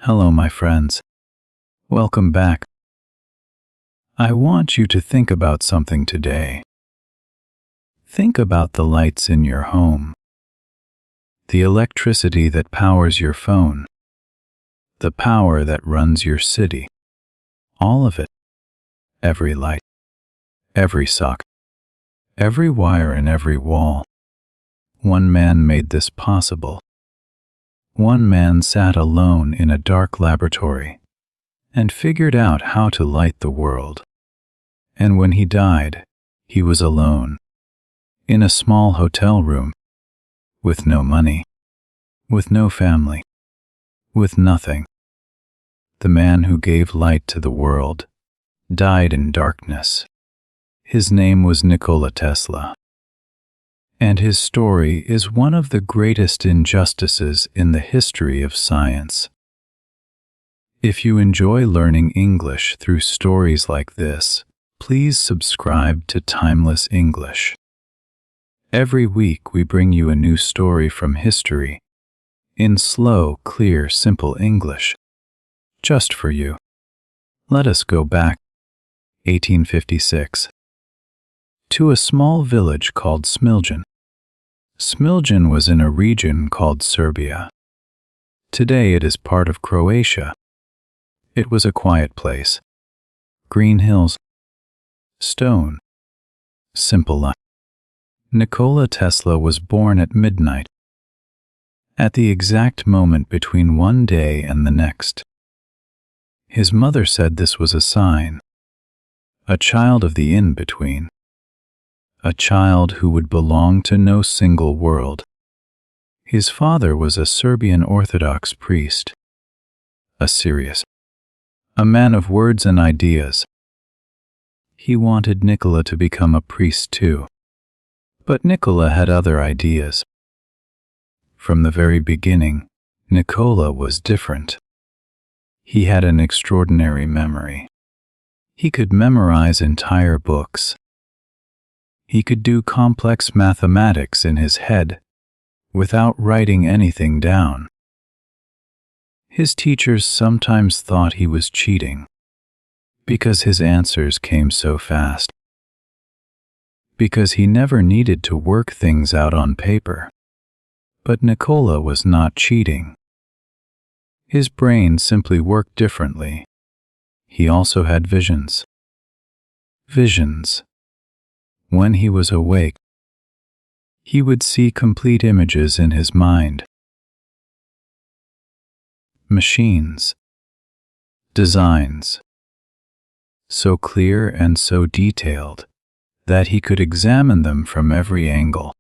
Hello, my friends. Welcome back. I want you to think about something today. Think about the lights in your home, the electricity that powers your phone, the power that runs your city. All of it. Every light, every socket, every wire and every wall. One man made this possible. One man sat alone in a dark laboratory and figured out how to light the world. And when he died, he was alone, in a small hotel room, with no money, with no family, with nothing. The man who gave light to the world died in darkness. His name was Nikola Tesla. And his story is one of the greatest injustices in the history of science. If you enjoy learning English through stories like this, please subscribe to Timeless English. Every week we bring you a new story from history, in slow, clear, simple English, just for you. Let us go back, 1856, to a small village called Smiljan. Smiljan was in a region called Serbia. Today it is part of Croatia. It was a quiet place. Green hills, stone, simple life. Nikola Tesla was born at midnight, at the exact moment between one day and the next. His mother said this was a sign, a child of the in-between. A child who would belong to no single world. His father was a Serbian Orthodox priest, a serious, a man of words and ideas. He wanted Nikola to become a priest too, but Nikola had other ideas. From the very beginning, Nikola was different. He had an extraordinary memory. He could memorize entire books. He could do complex mathematics in his head without writing anything down. His teachers sometimes thought he was cheating because his answers came so fast, because he never needed to work things out on paper. But Nikola was not cheating. His brain simply worked differently. He also had visions. Visions. When he was awake, he would see complete images in his mind. Machines. Designs. So clear and so detailed that he could examine them from every angle,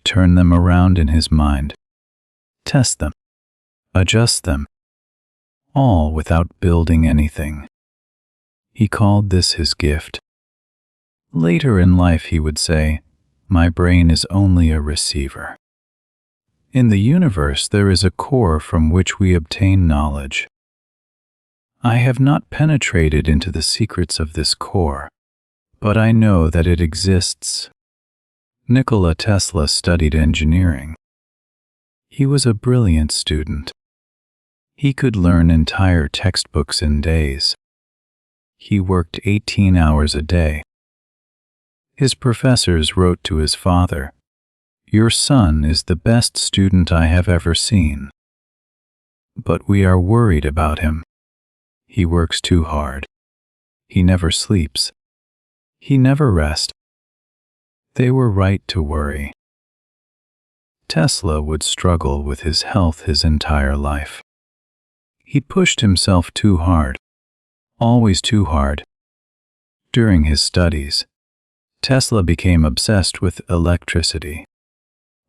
turn them around in his mind, test them, adjust them, all without building anything. He called this his gift. Later in life he would say, "My brain is only a receiver." In the universe there is a core from which we obtain knowledge. I have not penetrated into the secrets of this core, but I know that it exists. Nikola Tesla studied engineering. He was a brilliant student. He could learn entire textbooks in days. He worked 18 hours a day. His professors wrote to his father, "Your son is the best student I have ever seen. But we are worried about him. He works too hard. He never sleeps. He never rests." They were right to worry. Tesla would struggle with his health his entire life. He pushed himself too hard, always too hard. During his studies, Tesla became obsessed with electricity.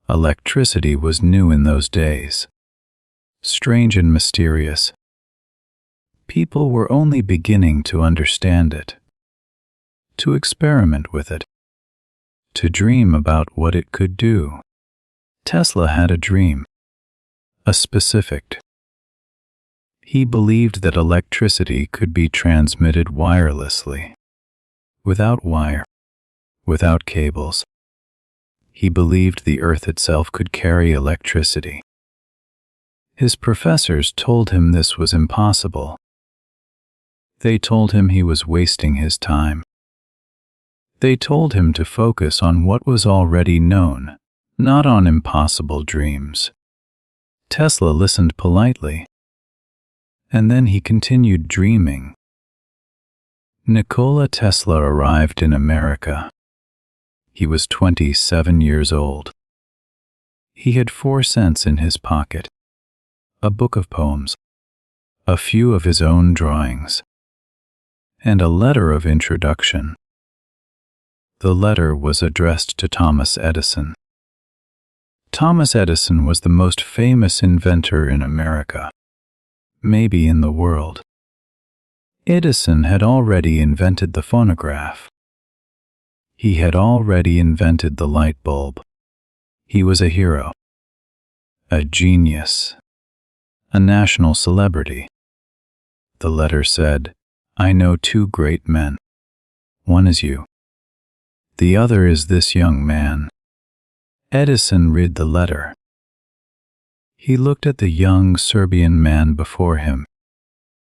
Electricity was new in those days, strange and mysterious. People were only beginning to understand it, to experiment with it, to dream about what it could do. Tesla had a dream, a specific. He believed that electricity could be transmitted wirelessly, without wire, without cables. He believed the earth itself could carry electricity. His professors told him this was impossible. They told him he was wasting his time. They told him to focus on what was already known, not on impossible dreams. Tesla listened politely, and then he continued dreaming. Nikola Tesla arrived in America. He was 27 years old. He had 4 cents in his pocket, a book of poems, a few of his own drawings, and a letter of introduction. The letter was addressed to Thomas Edison. Thomas Edison was the most famous inventor in America, maybe in the world. Edison had already invented the phonograph. He had already invented the light bulb. He was a hero, a genius, a national celebrity. The letter said, "I know 2 great men. One is you. The other is this young man." Edison read the letter. He looked at the young Serbian man before him.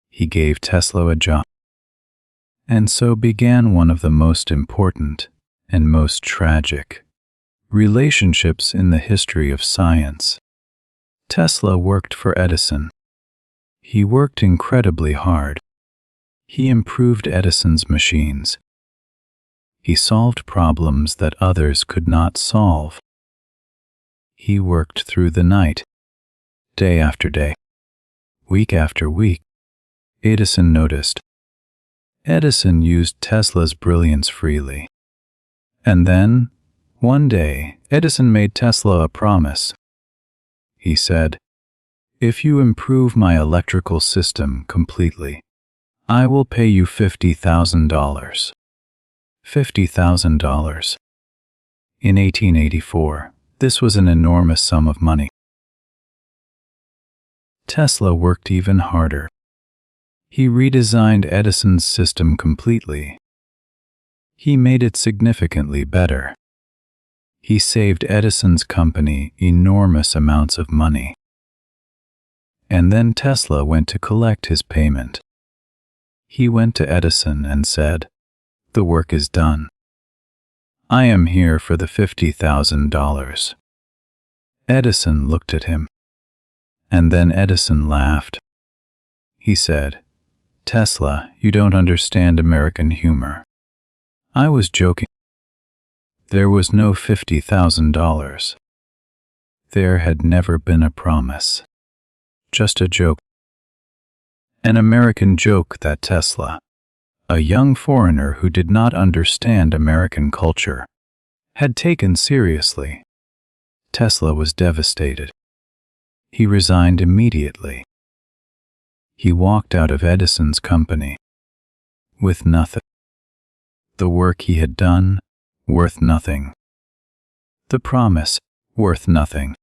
He gave Tesla a job. And so began one of the most important and most tragic relationships in the history of science. Tesla worked for Edison. He worked incredibly hard. He improved Edison's machines. He solved problems that others could not solve. He worked through the night, day after day, week after week. Edison noticed. Edison used Tesla's brilliance freely. And then, one day, Edison made Tesla a promise. He said, "If you improve my electrical system completely, I will pay you $50,000. $50,000. In 1884, this was an enormous sum of money. Tesla worked even harder. He redesigned Edison's system completely. He made it significantly better. He saved Edison's company enormous amounts of money. And then Tesla went to collect his payment. He went to Edison and said, "The work is done. I am here for the $50,000. Edison looked at him. And then Edison laughed. He said, "Tesla, you don't understand American humor. I was joking. There was no $50,000. There had never been a promise. Just a joke. An American joke that Tesla, a young foreigner who did not understand American culture, had taken seriously." Tesla was devastated. He resigned immediately. He walked out of Edison's company with nothing. The work he had done, worth nothing. The promise, worth nothing.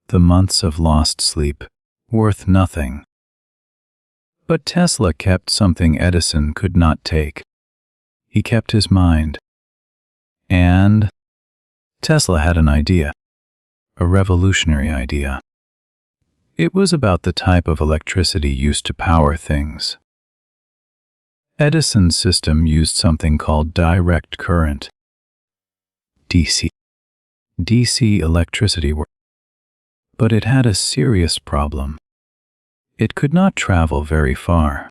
The months of lost sleep, worth nothing. But Tesla kept something Edison could not take. He kept his mind. And Tesla had an idea, a revolutionary idea. It was about the type of electricity used to power things. Edison's system used something called direct current, DC. DC electricity worked. But it had a serious problem. It could not travel very far.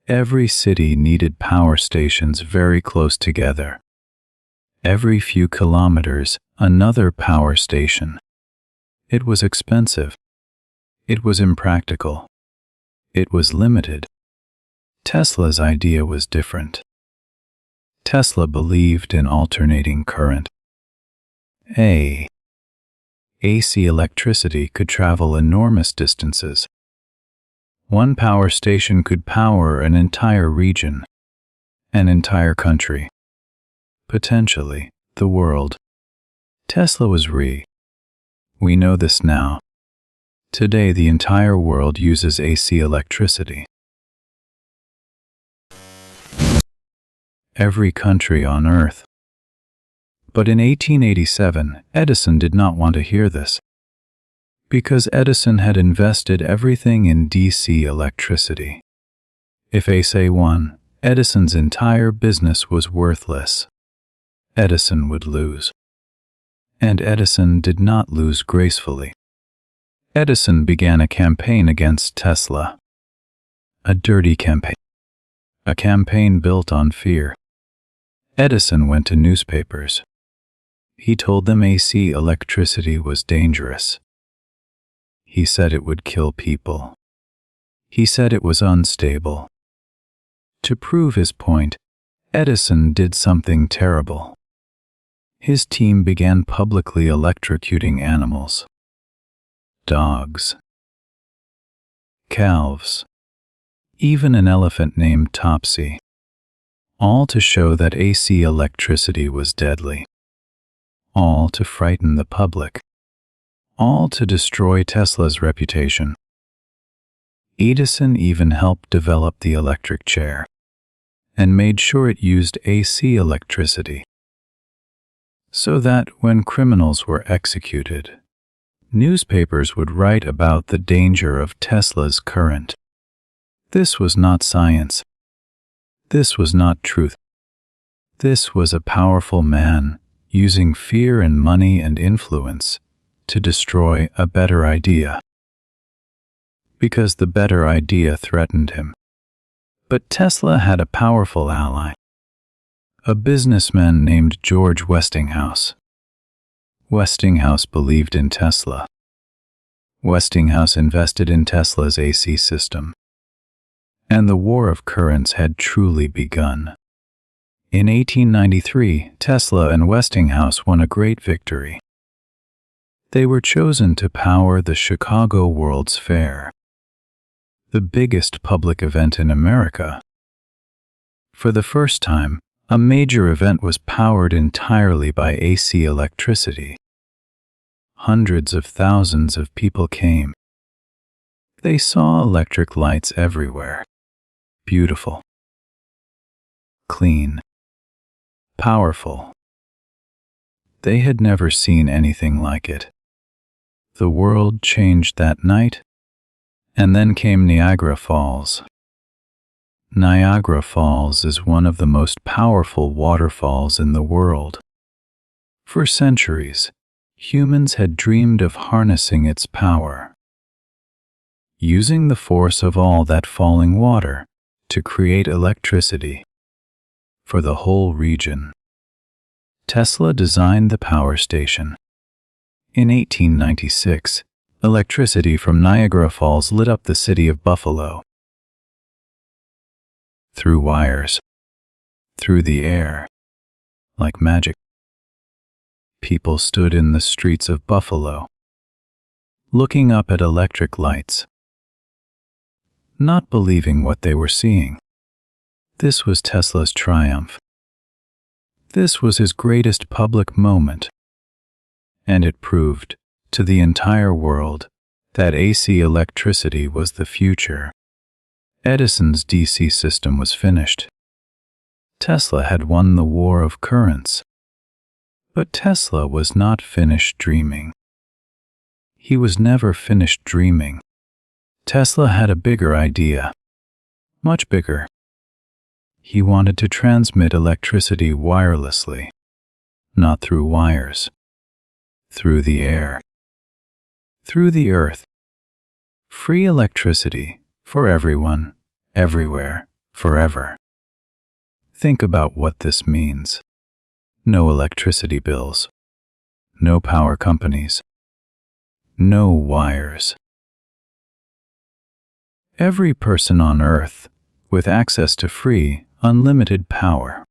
Every city needed power stations very close together. Every few kilometers, another power station. It was expensive. It was impractical. It was limited. Tesla's idea was different. Tesla believed in alternating current. AC electricity could travel enormous distances. One power station could power an entire region, an entire country, potentially the world. Tesla was We know this now. Today the entire world uses AC electricity. Every country on Earth. But in 1887, Edison did not want to hear this. Because Edison had invested everything in DC electricity. If AC won, Edison's entire business was worthless. Edison would lose. And Edison did not lose gracefully. Edison began a campaign against Tesla. A dirty campaign. A campaign built on fear. Edison went to newspapers. He told them AC electricity was dangerous. He said it would kill people. He said it was unstable. To prove his point, Edison did something terrible. His team began publicly electrocuting animals. Dogs. Calves. Even an elephant named Topsy. All to show that AC electricity was deadly. All to frighten the public. All to destroy Tesla's reputation. Edison even helped develop the electric chair and made sure it used AC electricity, so that when criminals were executed, newspapers would write about the danger of Tesla's current. This was not science. This was not truth. This was a powerful man using fear and money and influence to destroy a better idea. Because the better idea threatened him. But Tesla had a powerful ally. A businessman named George Westinghouse. Westinghouse believed in Tesla. Westinghouse invested in Tesla's AC system. And the war of currents had truly begun. In 1893, Tesla and Westinghouse won a great victory. They were chosen to power the Chicago World's Fair, the biggest public event in America. For the first time, a major event was powered entirely by AC electricity. Hundreds of thousands of people came. They saw electric lights everywhere. Beautiful. Clean. Powerful. They had never seen anything like it. The world changed that night, and then came Niagara Falls. Niagara Falls is one of the most powerful waterfalls in the world. For centuries, humans had dreamed of harnessing its power, using the force of all that falling water to create electricity for the whole region. Tesla designed the power station. In 1896, electricity from Niagara Falls lit up the city of Buffalo. Through wires, through the air, like magic. People stood in the streets of Buffalo, looking up at electric lights, not believing what they were seeing. This was Tesla's triumph. This was his greatest public moment. And it proved, to the entire world, that AC electricity was the future. Edison's DC system was finished. Tesla had won the war of currents. But Tesla was not finished dreaming. He was never finished dreaming. Tesla had a bigger idea. Much bigger. He wanted to transmit electricity wirelessly, not through wires. Through the air, through the earth. Free electricity for everyone, everywhere, forever. Think about what this means. No electricity bills, no power companies, no wires. Every person on earth with access to free, unlimited power.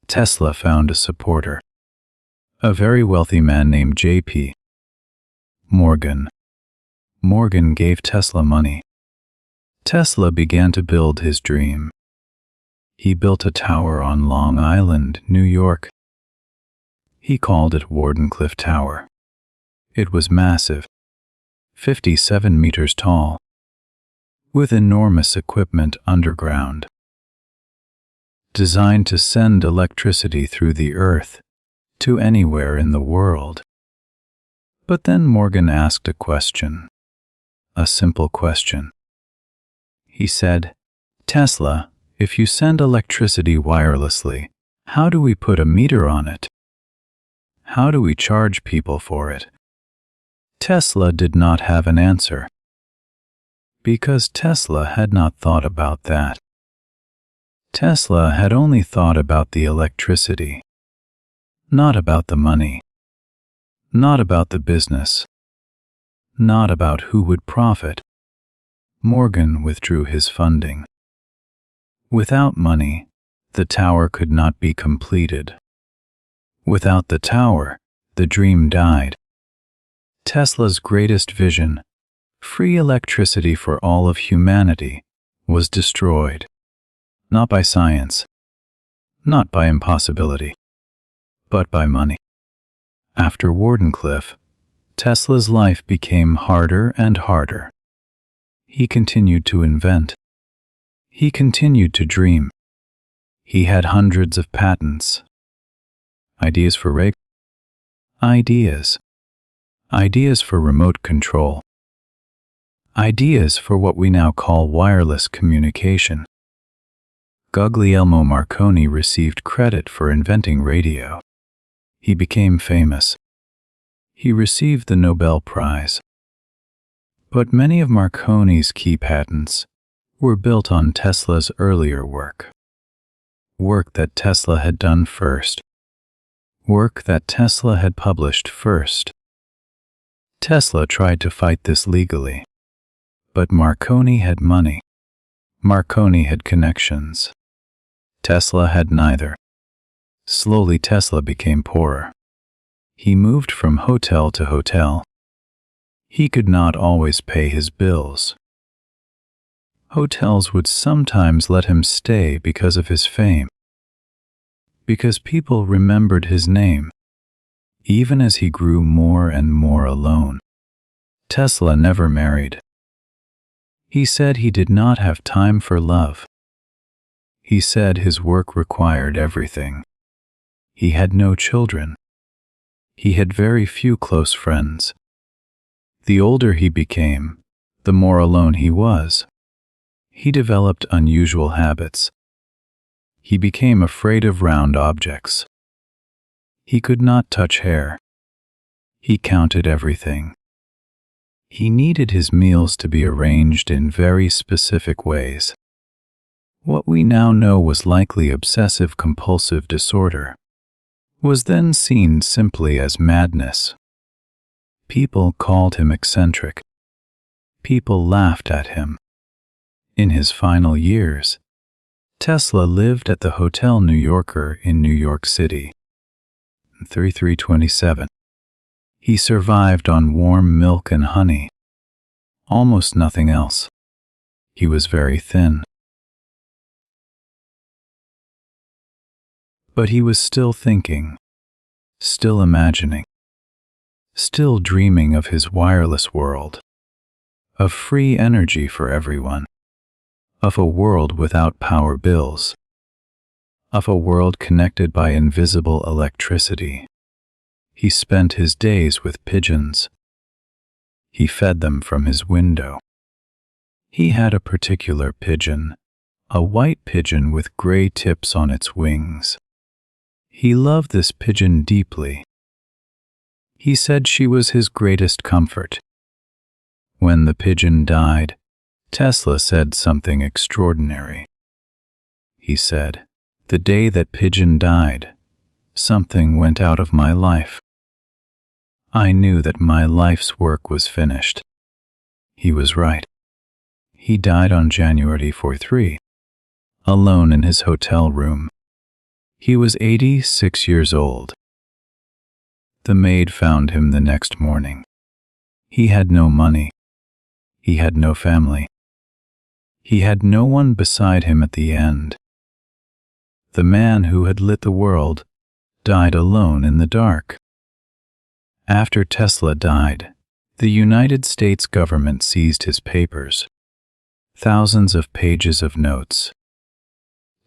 Tesla found a supporter. A very wealthy man named J.P. Morgan. Morgan gave Tesla money. Tesla began to build his dream. He built a tower on Long Island, New York. He called it Wardenclyffe Tower. It was massive, 57 meters tall, with enormous equipment underground, designed to send electricity through the earth to anywhere in the world. But then Morgan asked a question. A simple question. He said, "Tesla, if you send electricity wirelessly, how do we put a meter on it? How do we charge people for it?" Tesla did not have an answer. Because Tesla had not thought about that. Tesla had only thought about the electricity, not about the money, not about the business, not about who would profit. Morgan withdrew his funding. Without money, the tower could not be completed. Without the tower, the dream died. Tesla's greatest vision, free electricity for all of humanity, was destroyed. Not by science, not by impossibility, but by money. After Wardenclyffe, Tesla's life became harder and harder. He continued to invent. He continued to dream. He had hundreds of patents. Ideas for ideas for remote control. Ideas for what we now call wireless communication. Guglielmo Marconi received credit for inventing radio. He became famous. He received the Nobel Prize. But many of Marconi's key patents were built on Tesla's earlier work. Work that Tesla had done first. Work that Tesla had published first. Tesla tried to fight this legally. But Marconi had money. Marconi had connections. Tesla had neither. Slowly Tesla became poorer. He moved from hotel to hotel. He could not always pay his bills. Hotels would sometimes let him stay because of his fame. Because people remembered his name, even as he grew more and more alone. Tesla never married. He said he did not have time for love. He said his work required everything. He had no children. He had very few close friends. The older he became, the more alone he was. He developed unusual habits. He became afraid of round objects. He could not touch hair. He counted everything. He needed his meals to be arranged in very specific ways. What we now know was likely obsessive-compulsive disorder was then seen simply as madness. People called him eccentric. People laughed at him. In his final years, Tesla lived at the Hotel New Yorker in New York City. 3327. He survived on warm milk and honey. Almost nothing else. He was very thin. But he was still thinking, still imagining, still dreaming of his wireless world, of free energy for everyone, of a world without power bills, of a world connected by invisible electricity. He spent his days with pigeons. He fed them from his window. He had a particular pigeon, a white pigeon with gray tips on its wings. He loved this pigeon deeply. He said she was his greatest comfort. When the pigeon died, Tesla said something extraordinary. He said, "The day that pigeon died, something went out of my life. I knew that my life's work was finished." He was right. He died on January 4th, alone in his hotel room. He was 86 years old. The maid found him the next morning. He had no money. He had no family. He had no one beside him at the end. The man who had lit the world died alone in the dark. After Tesla died, the United States government seized his papers. Thousands of pages of notes,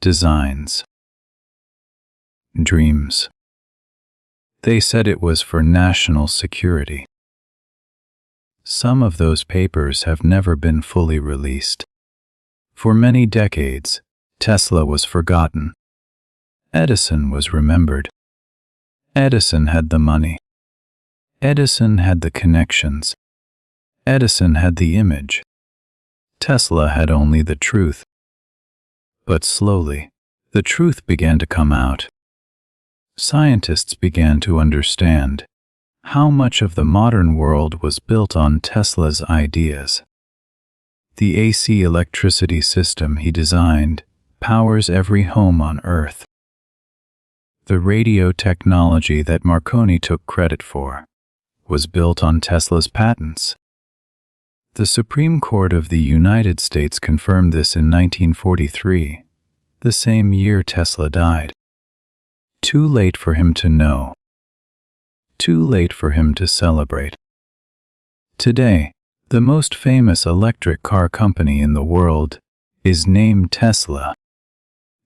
designs, dreams. They said it was for national security. Some of those papers have never been fully released. For many decades, Tesla was forgotten. Edison was remembered. Edison had the money. Edison had the connections. Edison had the image. Tesla had only the truth. But slowly, the truth began to come out. Scientists began to understand how much of the modern world was built on Tesla's ideas. The AC electricity system he designed powers every home on Earth. The radio technology that Marconi took credit for was built on Tesla's patents. The Supreme Court of the United States confirmed this in 1943, the same year Tesla died. Too late for him to know. Too late for him to celebrate. Today, the most famous electric car company in the world is named Tesla.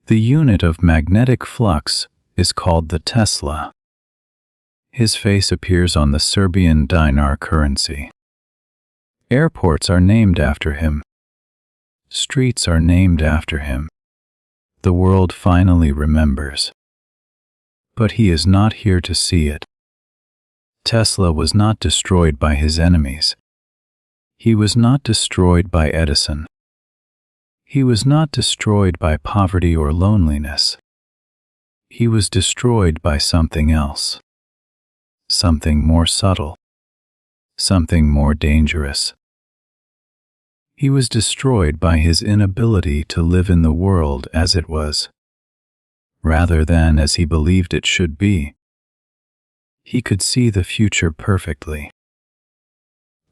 The unit of magnetic flux is called the Tesla. His face appears on the Serbian dinar currency. Airports are named after him. Streets are named after him. The world finally remembers. But he is not here to see it. Tesla was not destroyed by his enemies. He was not destroyed by Edison. He was not destroyed by poverty or loneliness. He was destroyed by something else. Something more subtle. Something more dangerous. He was destroyed by his inability to live in the world as it was, rather than as he believed it should be. He could see the future perfectly,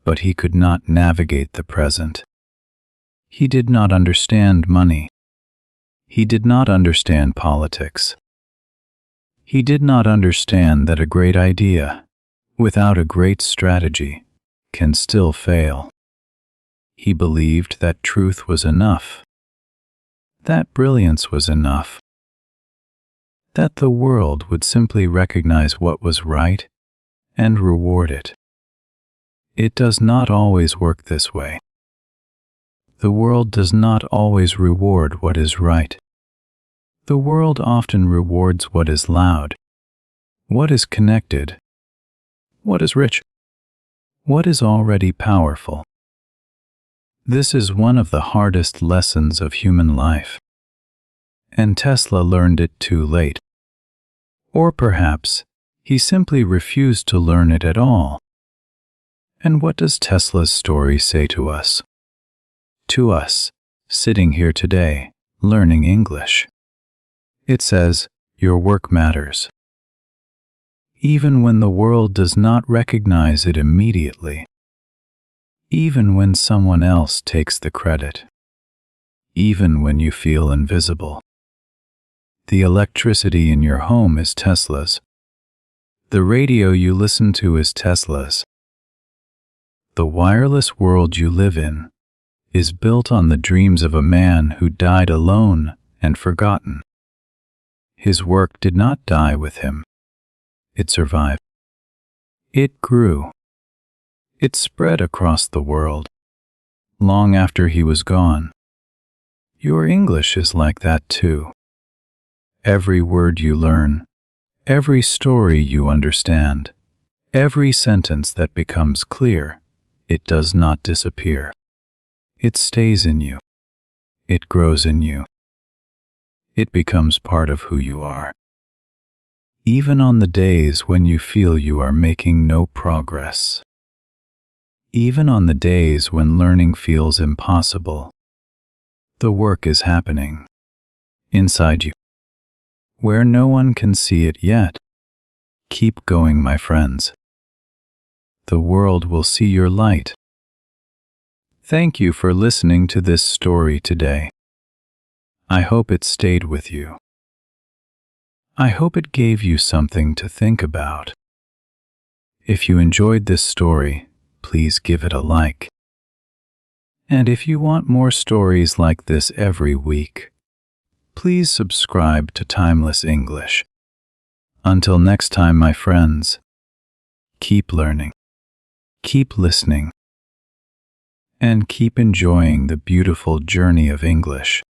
but he could not navigate the present. He did not understand money. He did not understand politics. He did not understand that a great idea, without a great strategy, can still fail. He believed that truth was enough, that brilliance was enough, that the world would simply recognize what was right and reward it. It does not always work this way. The world does not always reward what is right. The world often rewards what is loud, what is connected, what is rich, what is already powerful. This is one of the hardest lessons of human life. And Tesla learned it too late. Or perhaps he simply refused to learn it at all. And what does Tesla's story say to us? To us, sitting here today, learning English. It says, your work matters. Even when the world does not recognize it immediately. Even when someone else takes the credit. Even when you feel invisible. The electricity in your home is Tesla's. The radio you listen to is Tesla's. The wireless world you live in is built on the dreams of a man who died alone and forgotten. His work did not die with him. It survived. It grew. It spread across the world, long after he was gone. Your English is like that too. Every word you learn, every story you understand, every sentence that becomes clear, it does not disappear. It stays in you. It grows in you. It becomes part of who you are. Even on the days when you feel you are making no progress. Even on the days when learning feels impossible. The work is happening. Inside you. Where no one can see it yet. Keep going, my friends. The world will see your light. Thank you for listening to this story today. I hope it stayed with you. I hope it gave you something to think about. If you enjoyed this story, please give it a like. And if you want more stories like this every week, please subscribe to Timeless English. Until next time, my friends, keep learning, keep listening, and keep enjoying the beautiful journey of English.